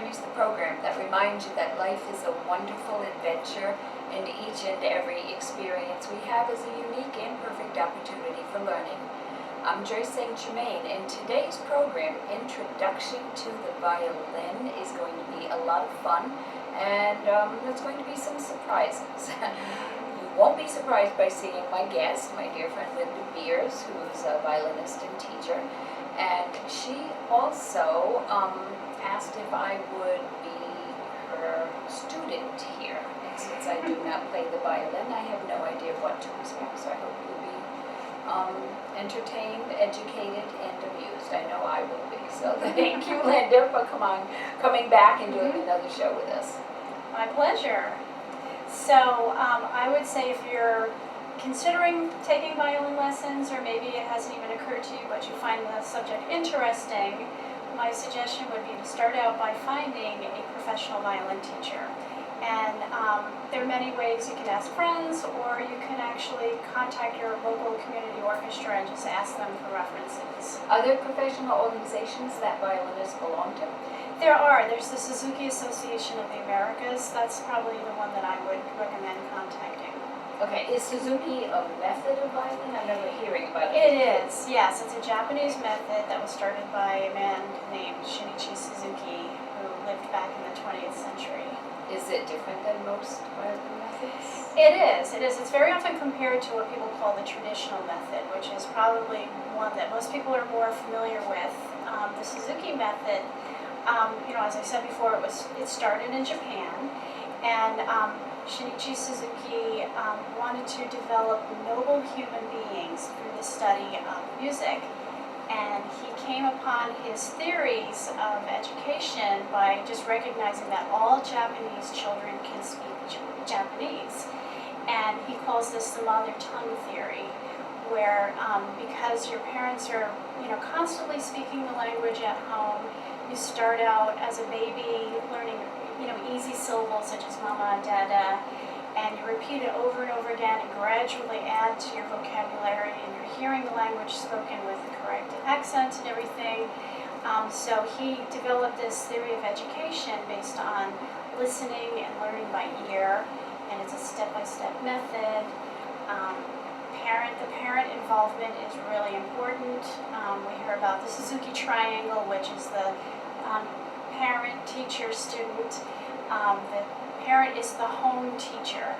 introduce the program that reminds you that life is a wonderful adventure, and each and every experience we have is a unique and perfect opportunity for learning. I'm Joyce St. Germain, and today's program, Introduction to the Violin, is going to be a lot of fun, and there's going to be some surprises. You won't be surprised by seeing my guest, my dear friend Linda Beers, who's a violinist and teacher, and she also asked if I would be her student here. And since I do not play the violin, I have no idea what to expect, so I hope you'll be entertained, educated, and amused. I know I will be. So thank you, Linda, for coming back and doing another show with us. My pleasure. So I would say if you're considering taking violin lessons, or maybe it hasn't even occurred to you, but you find the subject interesting, my suggestion would be to start out by finding a professional violin teacher. And there are many ways. You can ask friends, or you can actually contact your local community orchestra and just ask them for references. Are there professional organizations that violinists belong to? There are. There's the Suzuki Association of the Americas. That's probably the one that I would recommend contacting. Okay, is Suzuki a method of violin? I remember hearing about it. It is, yes. It's a Japanese method that was started by a man named Shinichi Suzuki, who lived back in the 20th century. Is it different than most violin methods? It is. It is. It's very often compared to what people call the traditional method, which is probably one that most people are more familiar with. The Suzuki method, as I said before, it started in Japan, and Shinichi Suzuki wanted to develop noble human beings through the study of music. And he came upon his theories of education by just recognizing that all Japanese children can speak Japanese. And he calls this the mother tongue theory, where because your parents are constantly speaking the language at home, you start out as a baby learning easy syllables such as mama, dada, and you repeat it over and over again and gradually add to your vocabulary, and you're hearing the language spoken with the correct accent and everything. So he developed this theory of education based on listening and learning by ear, and it's a step-by-step method. The parent involvement is really important. We hear about the Suzuki triangle, which is the parent, teacher, student. The parent is the home teacher.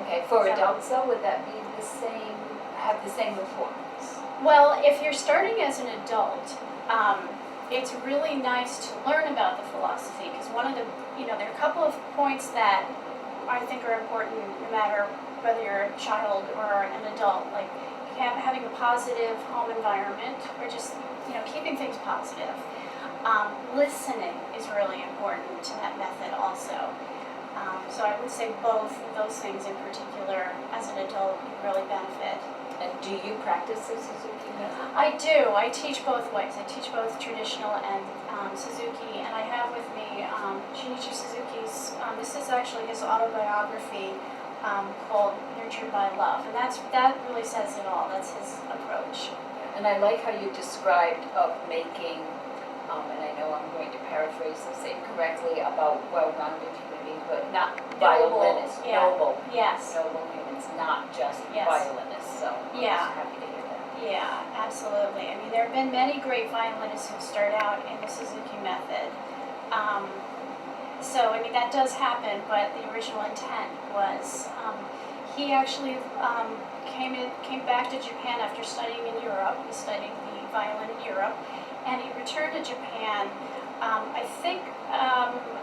Okay, for adults though, would that be the same, have the same importance? Well, if you're starting as an adult, it's really nice to learn about the philosophy, because one of the, there are a couple of points that I think are important no matter whether you're a child or an adult, like having a positive home environment, or just, keeping things positive. Listening is really important to that method also. So I would say both of those things in particular, as an adult, you really benefit. And do you practice the Suzuki method? I do. I teach both ways. I teach both traditional and Suzuki, and I have with me Shinichi Suzuki's, this is actually his autobiography called Nurtured by Love, and that really says it all. That's his approach. And I like how you described of making, and I know I'm going to paraphrase this incorrectly, about well-rounded human beings, but not violinists, noble. Yes. Noble humans, not just violinists. So I'm just happy to hear that. Yeah, absolutely. I mean, there have been many great violinists who start out in the Suzuki method. So, I mean, that does happen, but the original intent was, he actually came back to Japan after studying in Europe. He studied the violin in Europe, and he returned to Japan, I think,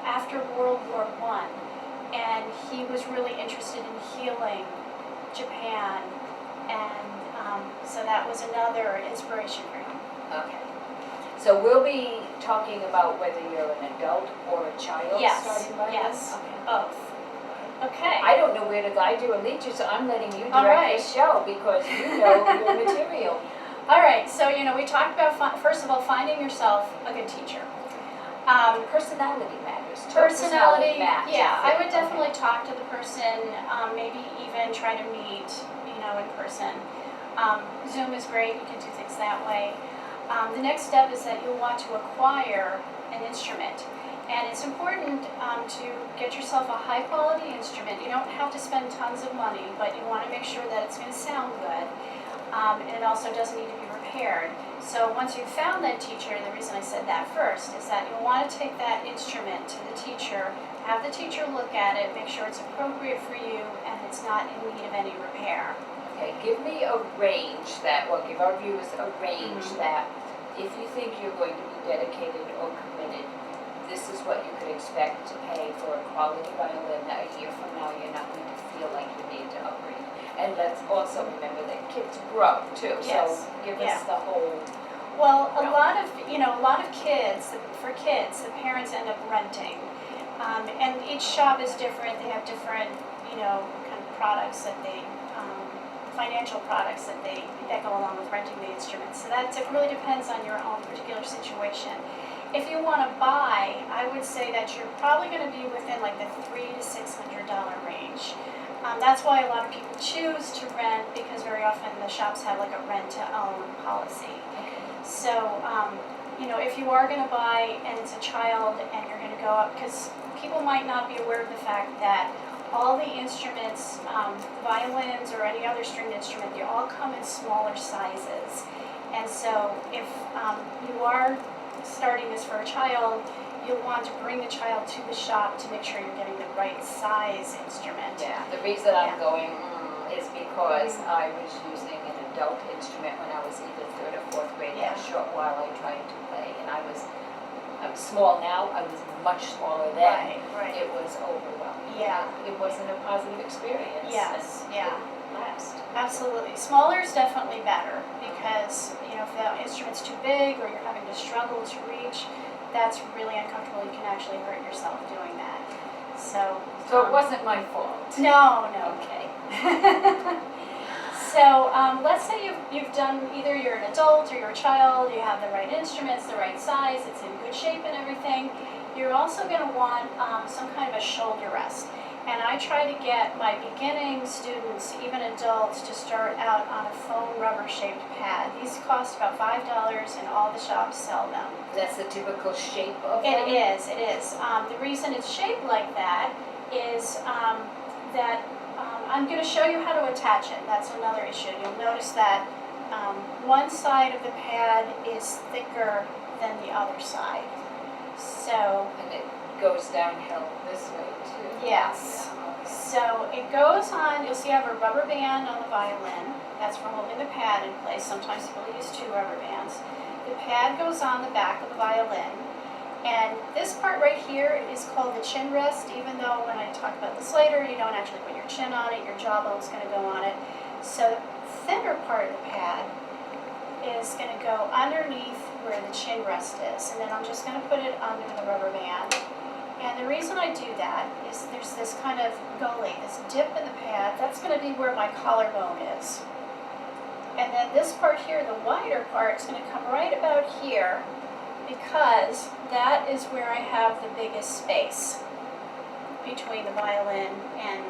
after World War I, and he was really interested in healing Japan, and so that was another inspiration for him. Okay. So we'll be talking about whether you're an adult or a child starting violin? Yes, okay. both. Okay. I don't know where to guide you or lead you, so I'm letting you direct this show because you know your material. All right, so we talked about, first of all, finding yourself a good teacher. Personality matters. Personality, yeah. I would definitely talk to the person, maybe even try to meet, in person. Zoom is great, you can do things that way. The next step is that you'll want to acquire an instrument. And it's important to get yourself a high quality instrument. You don't have to spend tons of money, but you want to make sure that it's going to sound good. And it also doesn't need to be repaired. So once you've found that teacher, the reason I said that first is that you'll want to take that instrument to the teacher, have the teacher look at it, make sure it's appropriate for you, and it's not in need of any repair. Okay, give me a range that, well, give our viewers a range that if you think you're going to be dedicated or committed, this is what you could expect to pay for a quality violin that a year from now you're not going to feel like you need to upgrade. And let's also remember that kids grow too, Yes. so give us the whole. Well, a lot of kids, for kids, the parents end up renting. And each shop is different, they have different, kind of products that they, financial products that go along with renting the instruments. So it really depends on your own particular situation. If you want to buy, I would say that you're probably going to be within like the $300 to $600 range. That's why a lot of people choose to rent, because very often the shops have like a rent-to-own policy. So, if you are going to buy and it's a child and you're going to go up, because people might not be aware of the fact that all the instruments, violins or any other stringed instrument, they all come in smaller sizes. And so if you are starting this for a child, you'll want to bring the child to the shop to make sure you're getting the right size instrument. Yeah, the reason I'm going is because I was using an adult instrument when I was either 3rd or 4th grade for a short while I tried to play, and I'm small now, I was much smaller then. Right. It was overwhelming. Yeah. It wasn't a positive experience. Yes, yeah. Last. Absolutely. Smaller is definitely better, because, if the instrument's too big or you're having to struggle to reach, that's really uncomfortable. You can actually hurt yourself doing that. So it wasn't my fault. No. Okay. So let's say you've done, either you're an adult or you're a child, you have the right instruments, the right size, it's in good shape and everything. You're also going to want some kind of a shoulder rest. And I try to get my beginning students, even adults, to start out on a foam rubber shaped pad. These cost about $5 and all the shops sell them. That's the typical shape of It them? is. The reason it's shaped like that is that I'm going to show you how to attach it. That's another issue. You'll notice that one side of the pad is thicker than the other side. So, and it goes downhill this way too. Yes. So it goes on, you'll see I have a rubber band on the violin. That's for holding the pad in place. Sometimes people use 2 rubber bands. The pad goes on the back of the violin. And this part right here is called the chin rest, even though when I talk about this later, you don't actually put your chin on it, your jawbone's going to go on it. So the thinner part of the pad is going to go underneath where the chin rest is. And then I'm just going to put it under the rubber band. And the reason I do that is there's this kind of gully, this dip in the pad. That's going to be where my collarbone is. And then this part here, the wider part, is going to come right about here, because that is where I have the biggest space between the violin and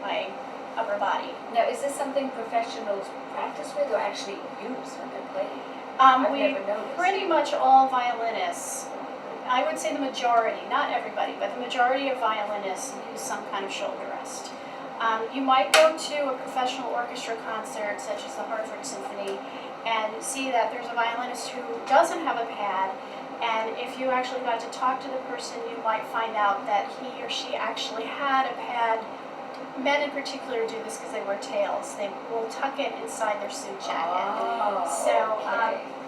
my upper body. Now, is this something professionals practice with or actually use when they're playing? I've never noticed. Pretty much all violinists, I would say the majority, not everybody, but the majority of violinists use some kind of shoulder rest. You might go to a professional orchestra concert, such as the Hartford Symphony, and see that there's a violinist who doesn't have a pad, and if you actually got to talk to the person, you might find out that he or she actually had a pad. Men in particular do this because they wear tails. They will tuck it inside their suit jacket.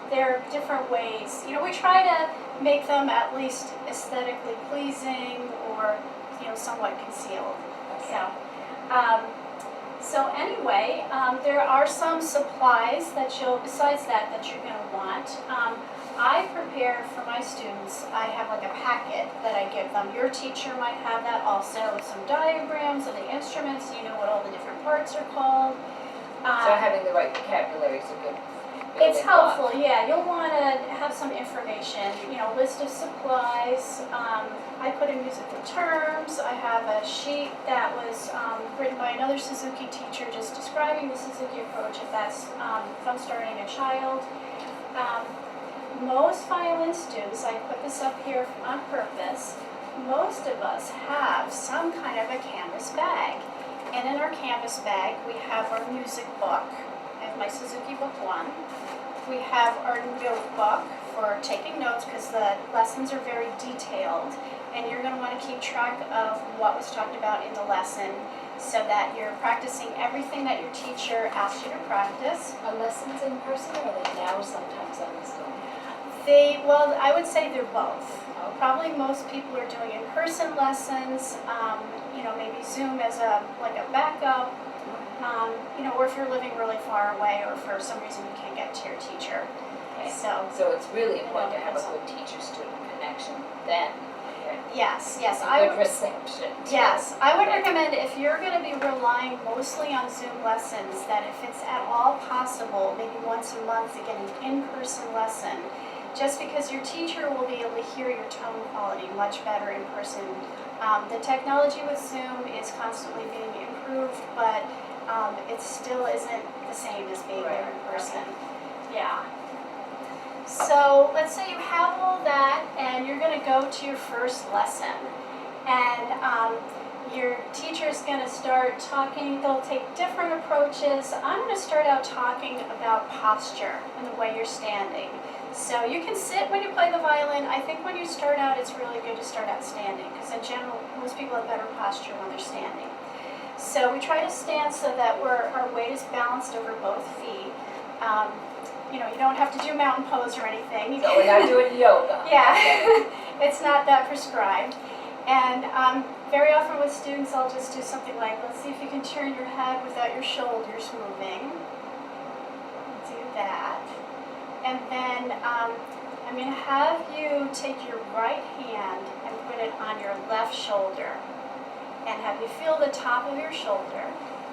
There are different ways. We try to make them at least aesthetically pleasing or, somewhat concealed. So anyway, there are some supplies that besides that you're going to want. I prepare for my students, I have like a packet that I give them. Your teacher might have that also, with some diagrams of the instruments, so you know what all the different parts are called. So having the right vocabulary is a good It's helpful, yeah. You'll want to have some information, list of supplies. I put in musical terms. I have a sheet that was written by another Suzuki teacher just describing the Suzuki approach if I'm starting a child. most violin students, I put this up here on purpose, most of us have some kind of a canvas bag. And in our canvas bag, we have our music book. I have my Suzuki Book 1. We have our notebook for taking notes because the lessons are very detailed. And you're going to want to keep track of what was talked about in the lesson so that you're practicing everything that your teacher asked you to practice. Are lessons in person or are they now sometimes on Zoom? Well, I would say they're both. Probably most people are doing in-person lessons, maybe Zoom as like a backup, or if you're living really far away or for some reason you can't get to your teacher. Okay. So it's really important to have a good teacher-student connection then. Okay. Yes, Good reception. Yes, I would Okay. recommend if you're going to be relying mostly on Zoom lessons, that if it's at all possible, maybe once a month to get an in-person lesson, just because your teacher will be able to hear your tone quality much better in person. The technology with Zoom is constantly being improved, but it still isn't the same as being there in person. Yeah. So let's say you have all that and you're going to go to your first lesson. And your teacher's going to start talking. They'll take different approaches. I'm going to start out talking about posture and the way you're standing. So you can sit when you play the violin. I think when you start out, it's really good to start out standing because in general, most people have better posture when they're standing. So we try to stand so that our weight is balanced over both feet. You don't have to do mountain pose or anything. So we're not doing yoga. Yeah, it's not that prescribed. And very often with students, I'll just do something like, let's see if you can turn your head without your shoulders moving. Do that. And then I'm going to have you take your right hand and put it on your left shoulder. And have you feel the top of your shoulder.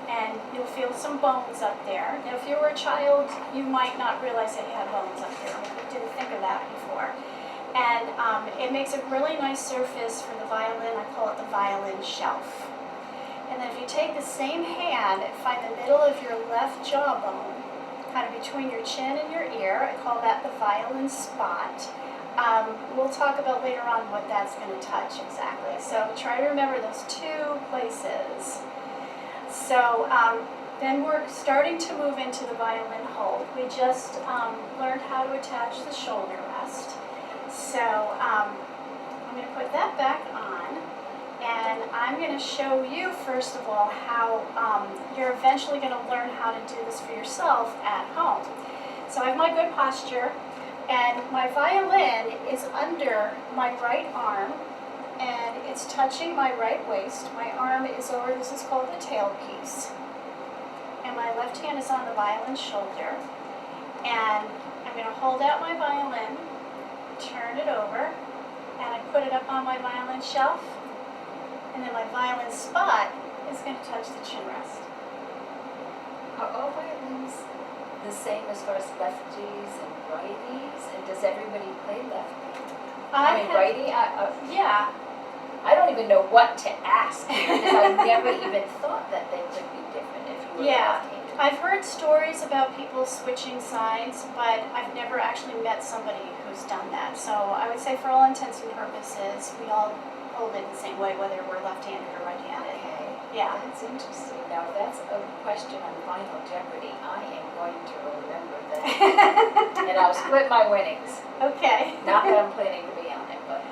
And you'll feel some bones up there. Now, if you were a child, you might not realize that you had bones up there. You didn't think of that before. And it makes a really nice surface for the violin. I call it the Violin Shelf. And then if you take the same hand and find the middle of your left jawbone, kind of between your chin and your ear, I call that the violin spot. We'll talk about later on what that's going to touch exactly. So try to remember those two places. So then we're starting to move into the violin hold. We just learned how to attach the shoulder rest. So I'm going to put that back on, and I'm going to show you first of all how you're eventually going to learn how to do this for yourself at home. So I have my good posture, and my violin is under my right arm, and it's touching my right waist. My arm is over, this is called the tailpiece. And my left hand is on the violin shoulder. And I'm going to hold out my violin, turn it over, and I put it up on my violin shelf. And then my violin spot is going to touch the chin rest. Are all violins the same as far as lefties and righties? And does everybody play lefty? Righty? Yeah. I don't even know what to ask here because I never even thought that they could be different if you were left-handed. I've heard stories about people switching sides, but I've never actually met somebody who's done that. So I would say for all intents and purposes, we all hold it the same way, whether we're left-handed or right-handed. Okay. Yeah. That's interesting. Now, if that's a question on Final Jeopardy, I am going to remember that. And I'll split my winnings. Okay. Not that I'm planning to be on it, but...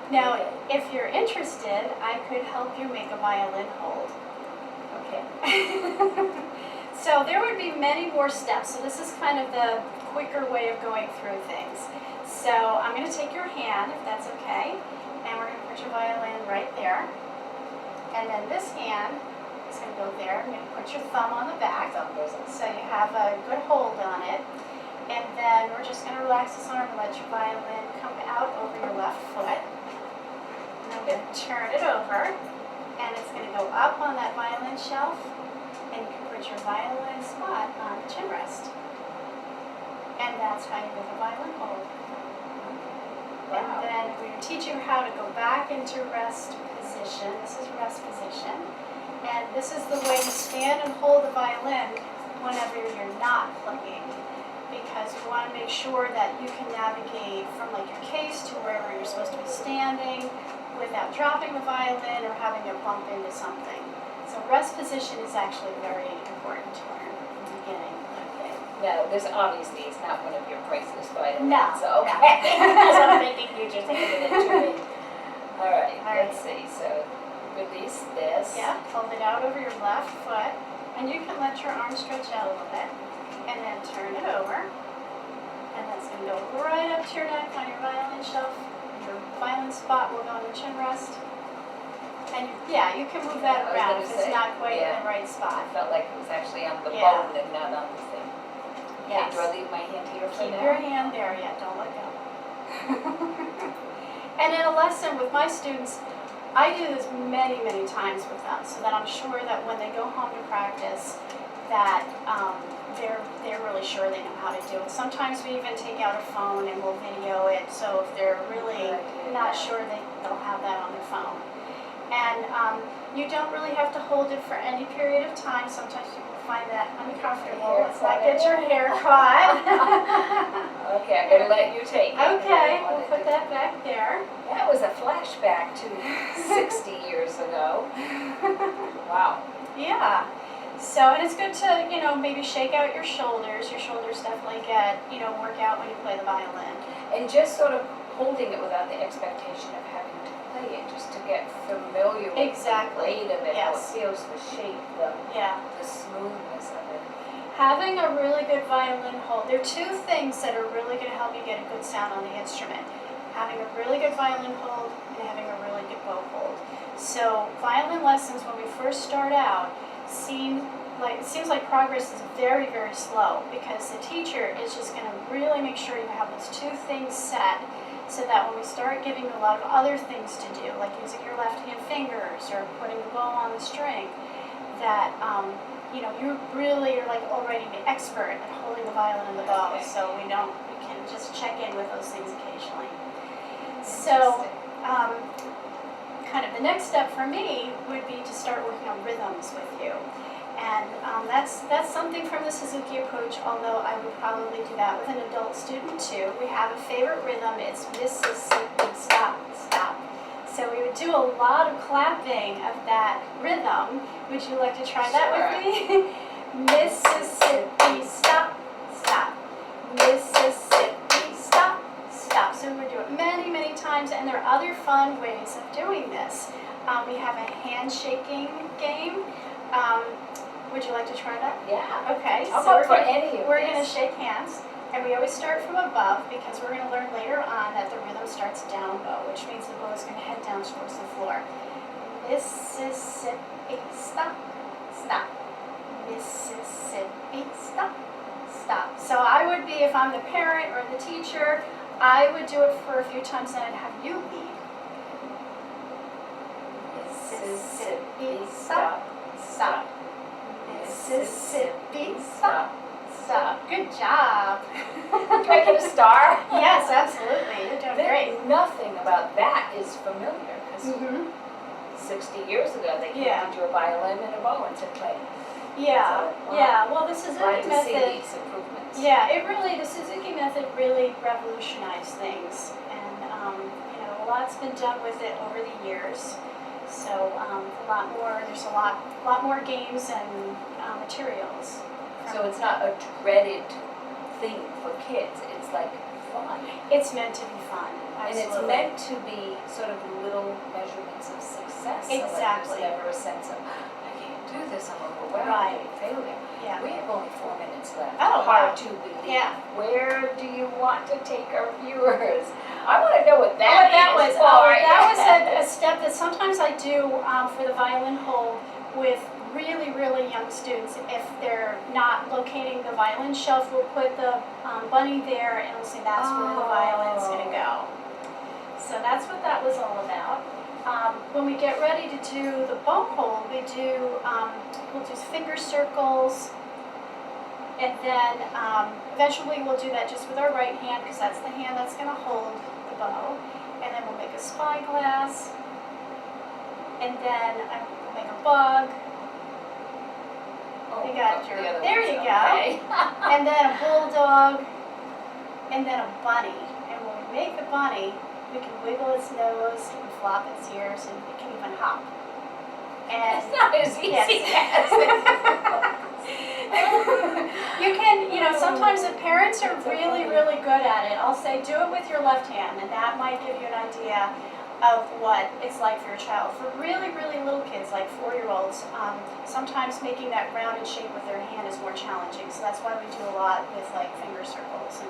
Now, okay. if you're interested, I could help you make a violin hold. Okay. So there would be many more steps. So this is kind of the quicker way of going through things. So I'm going to take your hand, if that's okay, and we're going to put your violin right there. And then this hand is going to go there. I'm going to put your thumb on the back, so you have a good hold on it. And then we're just going to relax this arm and let your violin come out over your left foot. And I'm going to turn it over, and it's going to go up on that violin shelf, and you can put your violin spot on the chin rest. And that's how you do the violin hold. Wow. And then we're going to teach you how to go back into rest position. This is rest position. And this is the way you stand and hold the violin whenever you're not playing. because we want to make sure that you can navigate from like your case to wherever you're supposed to be standing without dropping the violin or having it bump into something. So rest position is actually very important to learn in the beginning. Okay. No, this obviously is not one of your priceless violins. No. So, okay. So I'm thinking you're just thinking it to me. All right, All right. let's see. So release this. Yeah, fold it out over your left foot, and you can let your arm stretch out a little bit, and then turn it over, and that's going to go right up to your neck on your violin shelf. Your violin spot will go on the chin rest. And yeah, you can move that I was around gonna if it's say, not quite in yeah. the right I spot. felt like it was actually on the Yeah. bone and not on the thing. Yes. Okay, do I leave my hand here for Keep now? your hand there, yeah, don't let go. And in a lesson with my students, I do this many, many times with them so that I'm sure that when they go home to practice that they're really sure they know how to do it. Sometimes we even take out a phone and we'll video it, so if they're really not sure, they'll have that on their phone. And you don't really have to hold it for any period of time. Sometimes people find that uncomfortable. Let's not get your hair caught. Okay, I'm going to let you take it. Okay, we'll put that back there. That was a flashback to 60 years ago. Wow. Yeah. So, and it's good to, maybe shake out your shoulders. Your shoulders definitely get, work out when you play the violin. And just sort of holding it without the expectation of having to play it, just to get familiar with Exactly. the weight of it, how it Yes. feels, the shape, the smoothness of it. Having a really good violin hold, there are two things that are really going to help you get a good sound on the instrument. Having a really good violin hold and having a really good bow hold. So violin lessons, when we first start out, seems like progress is very, very slow because the teacher is just going to really make sure you have those two things set so that when we start giving you a lot of other things to do, like using your left hand fingers or putting the bow on the string, that you're like already the expert at holding the violin and the bow. Okay. So we can just check in with those things occasionally. So kind of the next step for me would be to start working on rhythms with you. And that's something from the Suzuki approach, although I would probably do that with an adult student too. We have a favorite rhythm, it's Mississippi, stop, stop. So we would do a lot of clapping of that rhythm. Would you like to try that with me? Mississippi, stop, stop. Mississippi, stop, stop. So we would do it many, many times, and there are other fun ways of doing this. We have a handshaking game. Would you like to try that? Yeah. Okay. I'll So vote for any of we're this. going to shake hands, and we always start from above because we're going to learn later on that the rhythm starts down bow, which means the bow is going to head down towards the floor. Mississippi, stop, stop. Mississippi, stop, stop. So I would be, if I'm the parent or the teacher, I would do it for a few times and I'd have you lead. Mississippi, stop, stop. Mississippi, stop, stop. Good job. Do I get a star? Yes, absolutely. You're doing great. Nothing about that is familiar because Mm-hmm. 60 years ago they Yeah. handed you a violin and a bow and said play. Yeah, So, wow. yeah. Well, the Glad Suzuki to see method. these improvements. Yeah, the Suzuki method really revolutionized things, and a lot's been done with it over the years. So there's a lot more games and materials. So it's not a dreaded thing for kids. It's like fun. It's meant to be fun. And it's Absolutely. meant to be sort of little measurements of success. So that Exactly. there's never a sense of, I can't do this, I'm overwhelmed, Right. I'm failure. Yeah. We have only 4 minutes left. Oh, Hard wow. to believe. Yeah. Where do you want to take our viewers? I want to know what that was. is. That was a step that sometimes I do for the violin hold with really, really young students. If they're not locating the violin shelf, we'll put the bunny there and we'll say that's where the violin's going to go. So that's what that was all about. When we get ready to do the bow hold, we'll do finger circles, and then eventually we'll do that just with our right hand because that's the hand that's going to hold the bow. And then we'll make a spyglass, and then we'll make a bug, Oh, You got the your, other there ones, you go. okay. And then a bulldog, and then a bunny. And when we make the bunny, we can wiggle its nose, and flop its ears, and it can even hop. And It's not as easy yes. You can, sometimes if parents are really, really good at it, I'll say do it with your left hand, and that might give you an idea of what it's like for your child. For really, really little kids, like 4-year-olds, sometimes making that rounded shape with their hand is more challenging. So that's why we do a lot with like finger circles.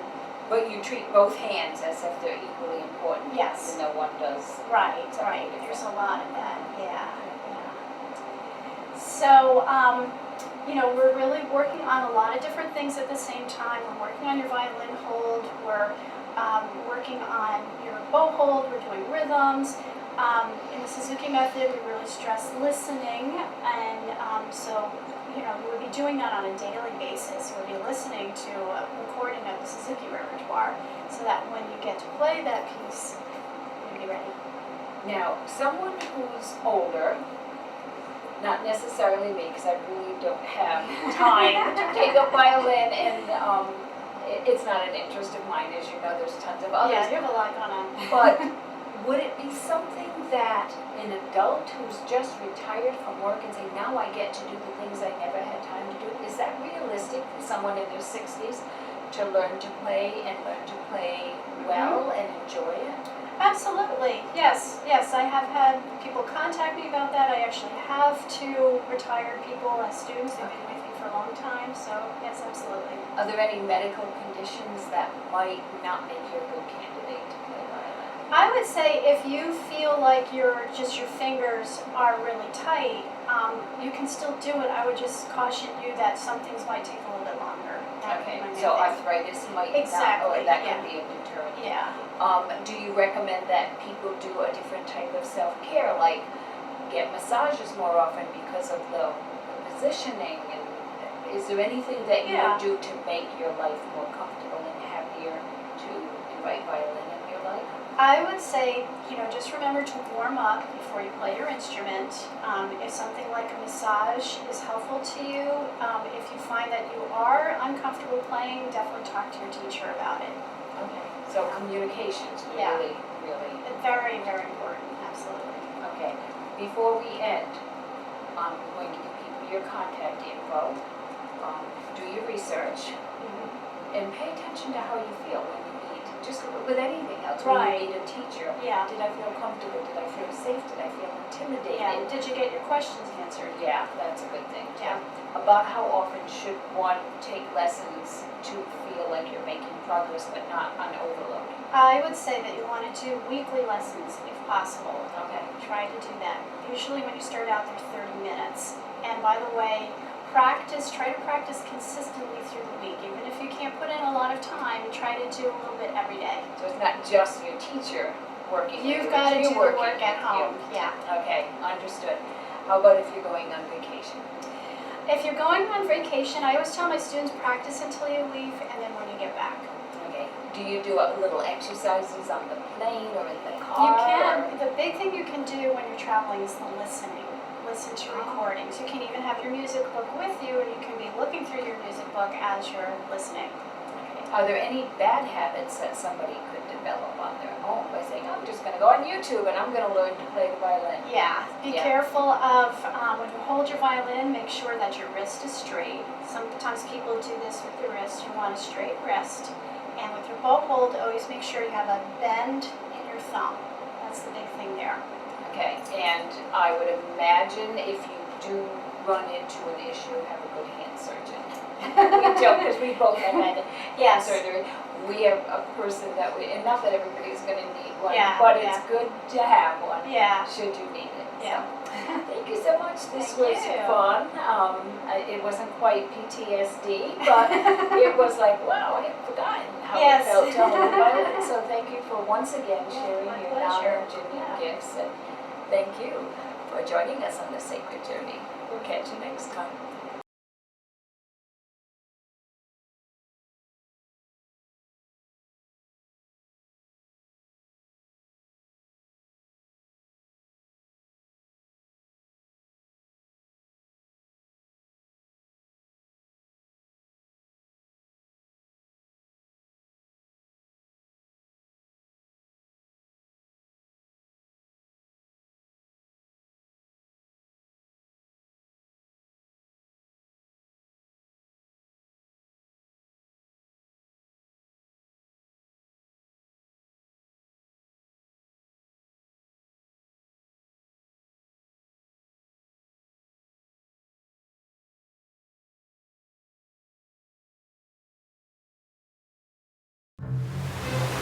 But you treat both hands as if they're equally important. Yes. Even though one does. Right. There's a lot of that. Yeah. So, we're really working on a lot of different things at the same time. We're working on your violin hold. We're working on your bow hold. We're doing rhythms. In the Suzuki method, we really stress listening, and so you would be doing that on a daily basis. You would be listening to a recording of the Suzuki repertoire, so that when you get to play that piece, you'll be ready. Now, someone who's older, not necessarily me, because I really don't have time to take up violin, and it's not an interest of mine, as you know. There's tons of others. Yeah, you have a lot going on. But would it be something that an adult who's just retired from work and say, now I get to do the things I never had time to do, is that realistic for someone in their 60s to learn to play and learn to play well and enjoy it? Absolutely, yes. I have had people contact me about that. I actually have 2 retired people as students. They've been with me for a long time, so yes, absolutely. Are there any medical conditions that might not make you a good candidate to play violin? I would say if you feel like your fingers are really tight, you can still do it. I would just caution you that some things might take a little bit longer. Okay, so arthritis might exactly, not, or that can be a deterrent. Yeah. Do you recommend that people do a different type of self-care, like get massages more often because of the positioning? And is there anything that you would do to make your life more comfortable and happier to invite violin in your life? I would say, just remember to warm up before you play your instrument. If something like a massage is helpful to you, if you find that you are uncomfortable playing, definitely talk to your teacher about it. Okay, so communication's really, really very, very important, absolutely. Okay, before we end, I'm going to give people your contact info. Do your research, and pay attention to how you feel when you meet, just with anything else, when you meet a teacher. Yeah. Did I feel comfortable? Did I feel safe? Did I feel intimidated? Yeah. Did you get your questions answered? Yeah, that's a good thing too. Yeah. About how often should one take lessons to feel like you're making progress but not on overload? I would say that you want to do weekly lessons if possible. Okay. Try to do that. Usually when you start out, there's 30 minutes. And by the way, try to practice consistently through the week. Even if you can't put in a lot of time, try to do a little bit every day. So it's not just your teacher working. You've got to do the work at home. Yeah. Okay, understood. How about if you're going on vacation? If you're going on vacation, I always tell my students practice until you leave and then when you get back. Okay. Do you do little exercises on the plane or in the car? You can. The big thing you can do when you're traveling is the listening. Listen to recordings. You can even have your music book with you, and you can be looking through your music book as you're listening. Okay. Are there any bad habits that somebody could develop on their own by saying, I'm just going to go on YouTube and I'm going to learn to play the violin? Yeah. Be careful of when you hold your violin, make sure that your wrist is straight. Sometimes people do this with the wrist. You want a straight wrist. And with your bow hold, always make sure you have a bend in your thumb. That's the big thing there. Okay, and I would imagine if you do run into an issue, have a good hand surgeon. We joke because we both have had hand surgery. We have a person that and not that everybody's going to need one, but it's good to have one should you need it. Yeah. So, thank you so much. This was fun. It wasn't quite PTSD, but it was like, wow, I had forgotten how it felt to hold a violin. So thank you for once again sharing your knowledge and your gifts. And thank you for joining us on this sacred journey. We'll catch you next time.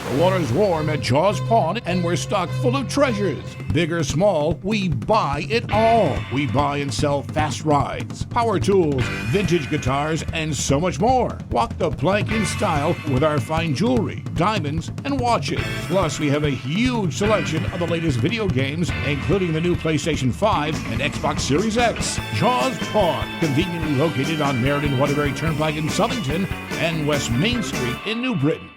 The water's warm at Jaws Pond, and we're stocked full of treasures. Big or small, we buy it all. We buy and sell fast rides, power tools, vintage guitars, and so much more. Walk the plank in style with our fine jewelry, diamonds, and watches. Plus, we have a huge selection of the latest video games, including the new PlayStation 5 and Xbox Series X. Jaws Pond, conveniently located on Meriden Waterbury Turnpike in Southington and West Main Street in New Britain.